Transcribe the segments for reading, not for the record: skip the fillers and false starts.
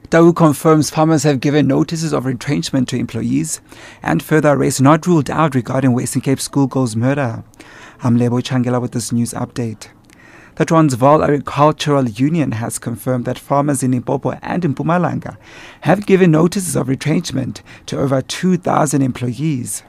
Tau confirms farmers have given notices of retrenchment to employees and further arrests not ruled out regarding Western Cape schoolgirls' murder. I'm Lebo Changela with this news update. The Transvaal Agricultural Union has confirmed that farmers in Limpopo and in Mpumalanga have given notices of retrenchment to over 2,000 employees.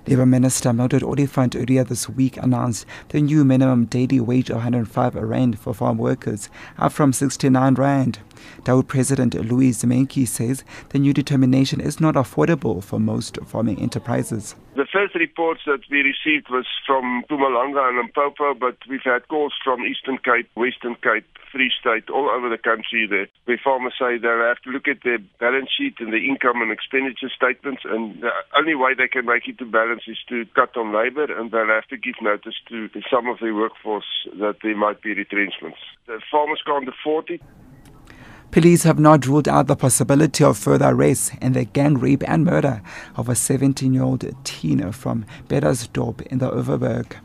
Labour Minister Mildred Oliphant earlier this week announced the new minimum daily wage of 105 rand for farm workers, up from 69 rand. Dawood President Louis Menki says the new determination is not affordable for most farming enterprises. The first reports that we received was from Mpumalanga and Limpopo, but we've had calls from Eastern Cape, Western Cape, Free State, all over the country there, where farmers say they'll have to look at their balance sheet and the income and expenditure statements, and the only way they can make it to balance is to cut on labour, and they'll have to give notice to some of the workforce that there might be retrenchments. The farmers can't afford it. Police have not ruled out the possibility of further arrests in the gang rape and murder of a 17-year-old teen from Beddersdorp in the Overberg.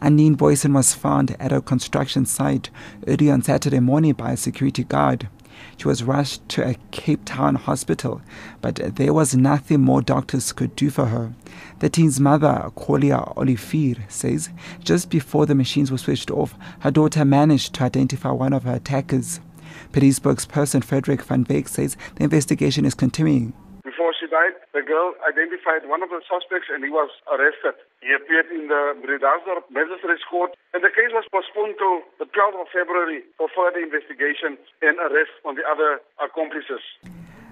Anine Boyson was found at a construction site early on Saturday morning by a security guard. She was rushed to a Cape Town hospital, but there was nothing more doctors could do for her. The teen's mother, Kolia Olifir, says just before the machines were switched off, her daughter managed to identify one of her attackers. Police spokesperson Frederick van Beek says the investigation is continuing. Before she died, the girl identified one of the suspects and he was arrested. He appeared in the Beddersdorp Magistrates Court, and the case was postponed till the 12th of February for further investigation and arrest on the other accomplices.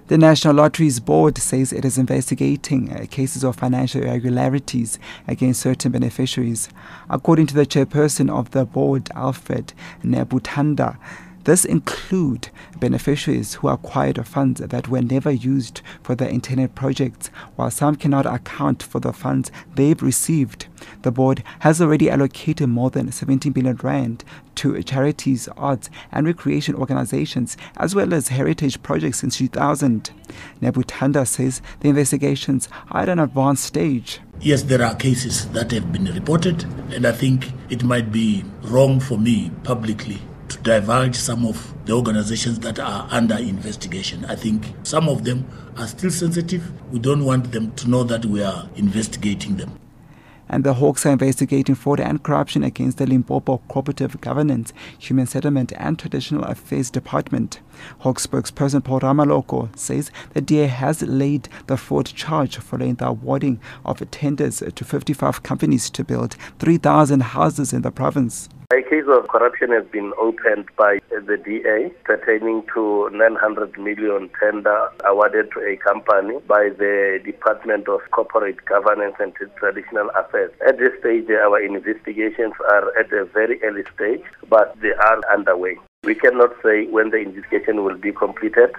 The National Lotteries Board says it is investigating cases of financial irregularities against certain beneficiaries. According to the chairperson of the board, Alfred Nebutanda, this include beneficiaries who acquired funds that were never used for their intended projects, while some cannot account for the funds they've received. The board has already allocated more than 17 billion rand to charities, arts and recreation organizations, as well as heritage projects since 2000. Nebutanda says the investigations are at an advanced stage. Yes, there are cases that have been reported, and I think it might be wrong for me publicly to divulge some of the organizations that are under investigation. I think some of them are still sensitive. We don't want them to know that we are investigating them. And the Hawks are investigating fraud and corruption against the Limpopo Cooperative Governance, Human Settlement and Traditional Affairs Department. Hawks spokesperson Paul Ramaloko says the DA has laid the fraud charge following the awarding of tenders to 55 companies to build 3,000 houses in the province. A case of corruption has been opened by the DA pertaining to 900 million tender awarded to a company by the Department of Corporate Governance and Traditional Affairs. At this stage, our investigations are at a very early stage, but they are underway. We cannot say when the investigation will be completed.